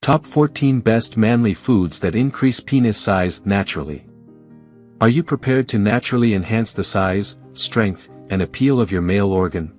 Top 14 Best Manly Foods that Increase Penis Size Naturally. Are you prepared to naturally enhance the size, strength, and appeal of your male organ?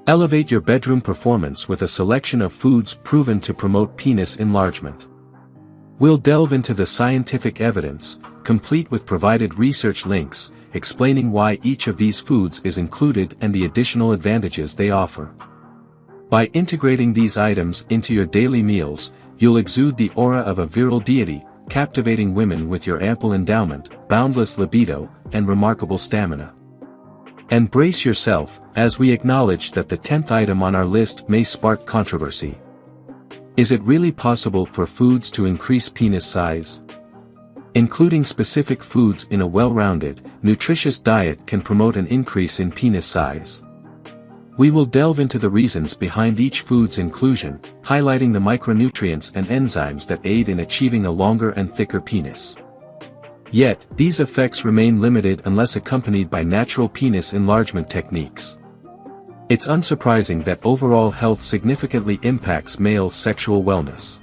Elevate your bedroom performance with a selection of foods proven to promote penis enlargement. We'll delve into the scientific evidence, complete with provided research links, explaining why each of these foods is included and the additional advantages they offer. By integrating these items into your daily meals, you'll exude the aura of a virile deity, captivating women with your ample endowment, boundless libido, and remarkable stamina. And brace yourself, as we acknowledge that the 10th item on our list may spark controversy. Is it really possible for foods to increase penis size? Including specific foods in a well-rounded, nutritious diet can promote an increase in penis size. We will delve into the reasons behind each food's inclusion, highlighting the micronutrients and enzymes that aid in achieving a longer and thicker penis. Yet, these effects remain limited unless accompanied by natural penis enlargement techniques. It's unsurprising that overall health significantly impacts male sexual wellness.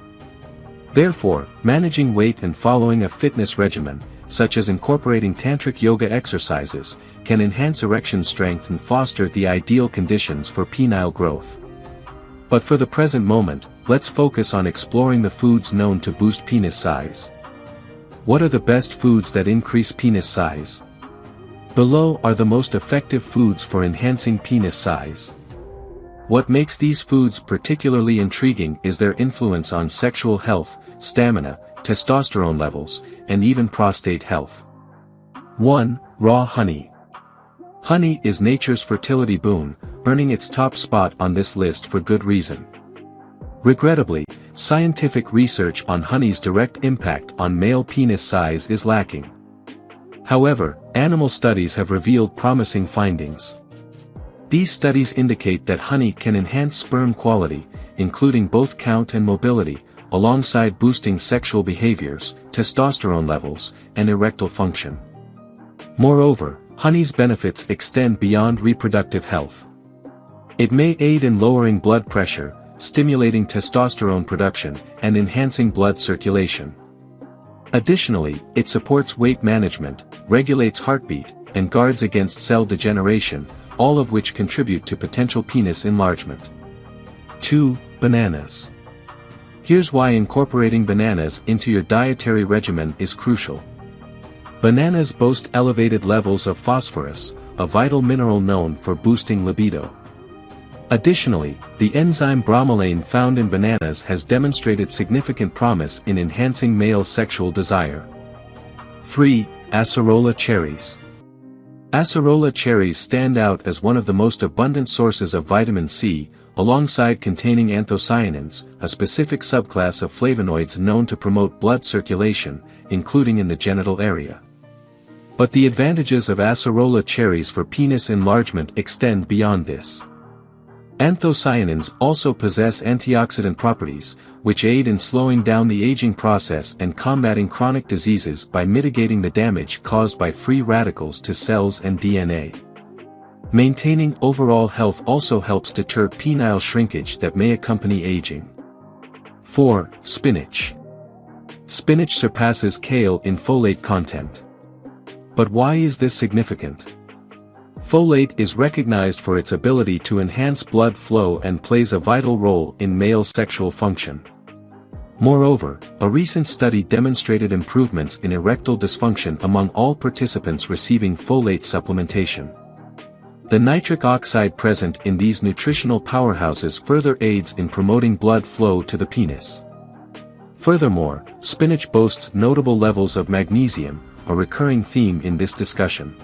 Therefore, managing weight and following a fitness regimen, such as incorporating tantric yoga exercises, can enhance erection strength and foster the ideal conditions for penile growth. But for the present moment, let's focus on exploring the foods known to boost penis size. What are the best foods that increase penis size? Below are the most effective foods for enhancing penis size. What makes these foods particularly intriguing is their influence on sexual health, stamina, testosterone levels, and even prostate health. 1. Raw honey. Honey is nature's fertility boon, earning its top spot on this list for good reason. Regrettably, scientific research on honey's direct impact on male penis size is lacking. However, animal studies have revealed promising findings. These studies indicate that honey can enhance sperm quality, including both count and mobility, alongside boosting sexual behaviors, testosterone levels, and erectile function. Moreover, honey's benefits extend beyond reproductive health. It may aid in lowering blood pressure, stimulating testosterone production, and enhancing blood circulation. Additionally, it supports weight management, regulates heartbeat, and guards against cell degeneration, all of which contribute to potential penis enlargement. 2. Bananas. Here's why incorporating bananas into your dietary regimen is crucial. Bananas boast elevated levels of phosphorus, a vital mineral known for boosting libido. Additionally, the enzyme bromelain found in bananas has demonstrated significant promise in enhancing male sexual desire. 3. Acerola cherries. Acerola cherries stand out as one of the most abundant sources of vitamin C, alongside containing anthocyanins, a specific subclass of flavonoids known to promote blood circulation, including in the genital area. But the advantages of acerola cherries for penis enlargement extend beyond this. Anthocyanins also possess antioxidant properties, which aid in slowing down the aging process and combating chronic diseases by mitigating the damage caused by free radicals to cells and DNA. Maintaining overall health also helps deter penile shrinkage that may accompany aging. 4. Spinach. Spinach surpasses kale in folate content. But why is this significant? Folate is recognized for its ability to enhance blood flow and plays a vital role in male sexual function. Moreover, a recent study demonstrated improvements in erectile dysfunction among all participants receiving folate supplementation. The nitric oxide present in these nutritional powerhouses further aids in promoting blood flow to the penis. Furthermore, spinach boasts notable levels of magnesium, a recurring theme in this discussion.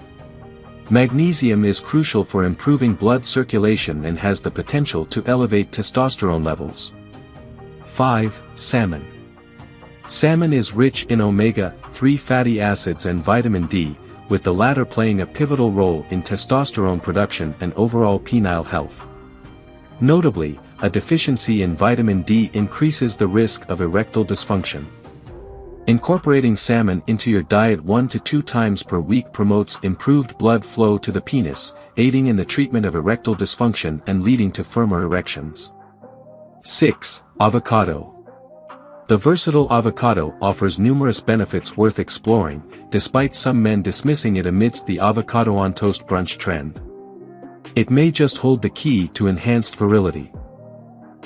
Magnesium is crucial for improving blood circulation and has the potential to elevate testosterone levels. 5. Salmon. Salmon is rich in omega-3 fatty acids and vitamin D, with the latter playing a pivotal role in testosterone production and overall penile health. Notably, a deficiency in vitamin D increases the risk of erectile dysfunction. Incorporating salmon into your diet 1 to 2 times per week promotes improved blood flow to the penis, aiding in the treatment of erectile dysfunction and leading to firmer erections. 6. Avocado. The versatile avocado offers numerous benefits worth exploring, despite some men dismissing it amidst the avocado on toast brunch trend. It may just hold the key to enhanced virility.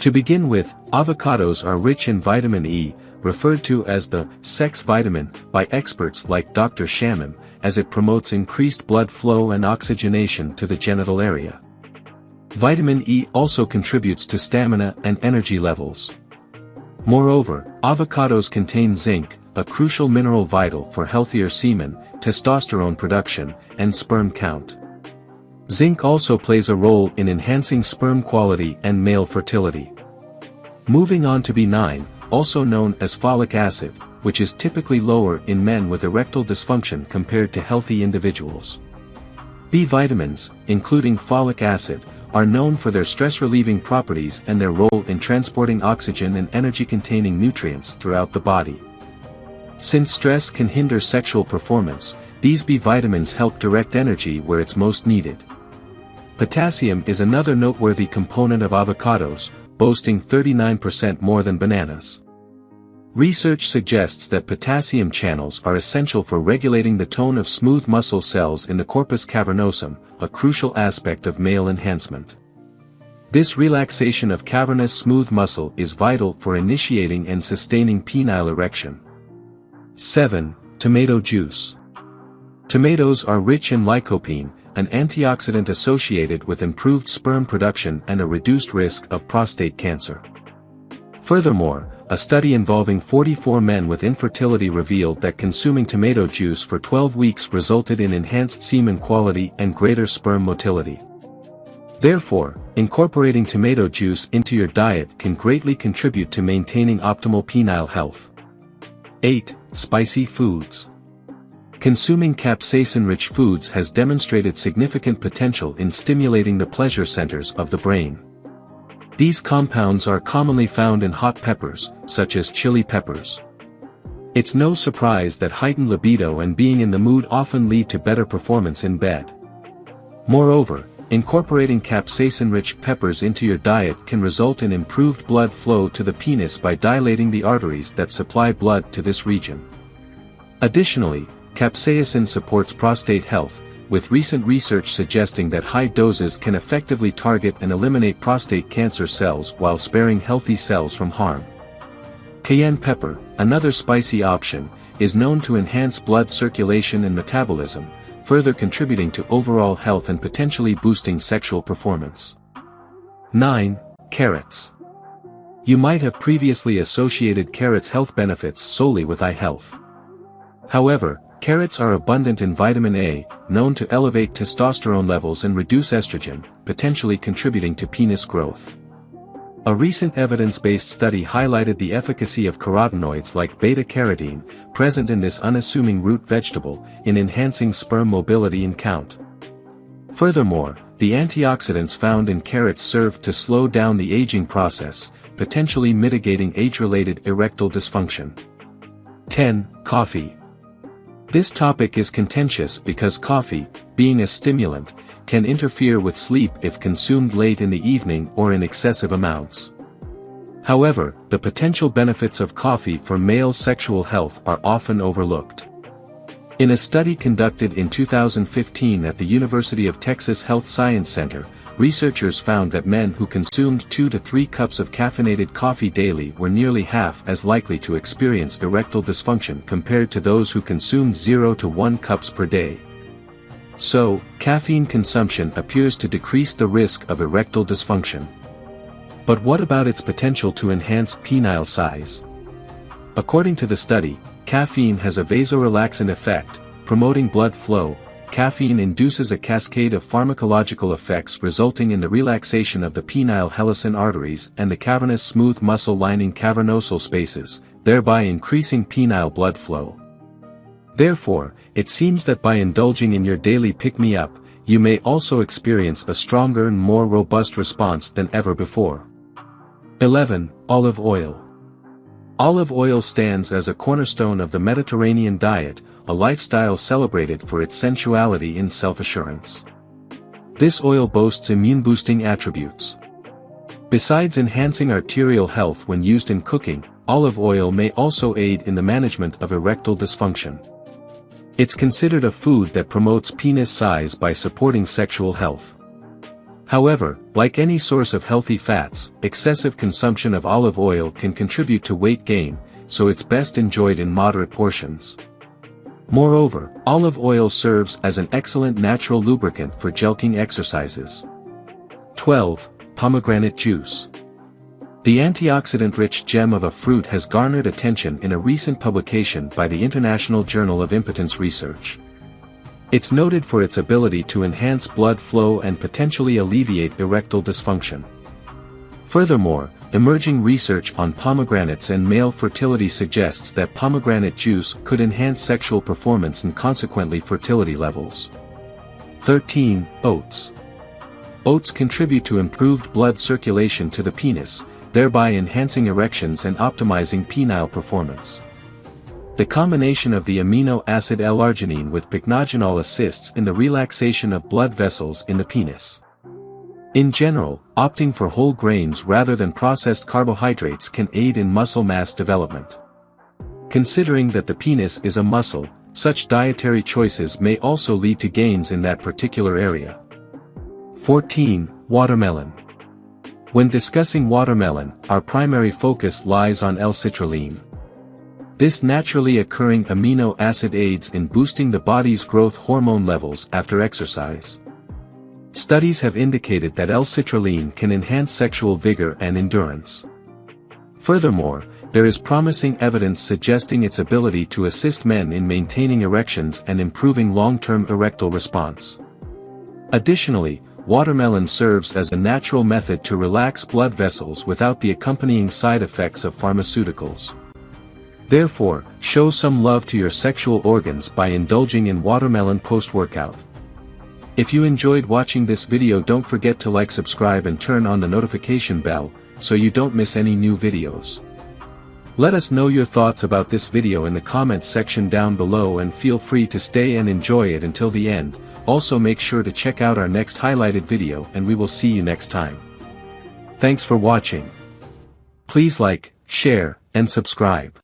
To begin with, avocados are rich in vitamin E, referred to as the sex vitamin by experts like Dr. Shamim, as it promotes increased blood flow and oxygenation to the genital area. Vitamin E also contributes to stamina and energy levels. Moreover, avocados contain zinc, a crucial mineral vital for healthier semen, testosterone production, and sperm count. Zinc also plays a role in enhancing sperm quality and male fertility. Moving on to B9, also known as folic acid, which is typically lower in men with erectile dysfunction compared to healthy individuals. B vitamins, including folic acid, are known for their stress-relieving properties and their role in transporting oxygen and energy-containing nutrients throughout the body. Since stress can hinder sexual performance, these B vitamins help direct energy where it's most needed. Potassium is another noteworthy component of avocados, boasting 39% more than bananas. Research suggests that potassium channels are essential for regulating the tone of smooth muscle cells in the corpus cavernosum, a crucial aspect of male enhancement. This relaxation of cavernous smooth muscle is vital for initiating and sustaining penile erection. 7. Tomato juice. Tomatoes are rich in lycopene, an antioxidant associated with improved sperm production and a reduced risk of prostate cancer. Furthermore, a study involving 44 men with infertility revealed that consuming tomato juice for 12 weeks resulted in enhanced semen quality and greater sperm motility. Therefore, incorporating tomato juice into your diet can greatly contribute to maintaining optimal penile health. 8. Spicy foods. Consuming capsaicin-rich foods has demonstrated significant potential in stimulating the pleasure centers of the brain. These compounds are commonly found in hot peppers, such as chili peppers. It's no surprise that heightened libido and being in the mood often lead to better performance in bed. Moreover, incorporating capsaicin-rich peppers into your diet can result in improved blood flow to the penis by dilating the arteries that supply blood to this region. Additionally, capsaicin supports prostate health, with recent research suggesting that high doses can effectively target and eliminate prostate cancer cells while sparing healthy cells from harm. Cayenne pepper, another spicy option, is known to enhance blood circulation and metabolism, further contributing to overall health and potentially boosting sexual performance. 9. Carrots. You might have previously associated carrots' health benefits solely with eye health. However, carrots are abundant in vitamin A, known to elevate testosterone levels and reduce estrogen, potentially contributing to penis growth. A recent evidence-based study highlighted the efficacy of carotenoids like beta-carotene, present in this unassuming root vegetable, in enhancing sperm mobility and count. Furthermore, the antioxidants found in carrots serve to slow down the aging process, potentially mitigating age-related erectile dysfunction. 10. Coffee. This topic is contentious because coffee, being a stimulant, can interfere with sleep if consumed late in the evening or in excessive amounts. However, the potential benefits of coffee for male sexual health are often overlooked. In a study conducted in 2015 at the University of Texas Health Science Center, researchers found that men who consumed 2 to 3 cups of caffeinated coffee daily were nearly half as likely to experience erectile dysfunction compared to those who consumed 0 to 1 cups per day. So, caffeine consumption appears to decrease the risk of erectile dysfunction. But what about its potential to enhance penile size? According to the study, caffeine has a vasorelaxant effect, promoting blood flow. Caffeine induces a cascade of pharmacological effects resulting in the relaxation of the penile helicin arteries and the cavernous smooth muscle lining cavernosal spaces, thereby increasing penile blood flow. Therefore, it seems that by indulging in your daily pick-me-up, you may also experience a stronger and more robust response than ever before. 11. Olive oil. Olive oil stands as a cornerstone of the Mediterranean diet, a lifestyle celebrated for its sensuality and self-assurance. This oil boasts immune-boosting attributes. Besides enhancing arterial health when used in cooking, olive oil may also aid in the management of erectile dysfunction. It's considered a food that promotes penis size by supporting sexual health. However, like any source of healthy fats, excessive consumption of olive oil can contribute to weight gain, so it's best enjoyed in moderate portions. Moreover, olive oil serves as an excellent natural lubricant for jelqing exercises. 12. Pomegranate juice. The antioxidant-rich gem of a fruit has garnered attention in a recent publication by the International Journal of Impotence Research. It's noted for its ability to enhance blood flow and potentially alleviate erectile dysfunction. Furthermore, emerging research on pomegranates and male fertility suggests that pomegranate juice could enhance sexual performance and consequently fertility levels. 13. Oats. Oats contribute to improved blood circulation to the penis, thereby enhancing erections and optimizing penile performance. The combination of the amino acid L-arginine with pycnogenol assists in the relaxation of blood vessels in the penis. In general, opting for whole grains rather than processed carbohydrates can aid in muscle mass development. Considering that the penis is a muscle, such dietary choices may also lead to gains in that particular area. 14. Watermelon. When discussing watermelon, our primary focus lies on L-citrulline. This naturally occurring amino acid aids in boosting the body's growth hormone levels after exercise. Studies have indicated that L-citrulline can enhance sexual vigor and endurance. Furthermore, there is promising evidence suggesting its ability to assist men in maintaining erections and improving long-term erectile response. Additionally, watermelon serves as a natural method to relax blood vessels without the accompanying side effects of pharmaceuticals. Therefore, show some love to your sexual organs by indulging in watermelon post-workout. If you enjoyed watching this video, don't forget to like, subscribe and turn on the notification bell, so you don't miss any new videos. Let us know your thoughts about this video in the comments section down below and feel free to stay and enjoy it until the end. Also make sure to check out our next highlighted video and we will see you next time. Thanks for watching. Please like, share, and subscribe.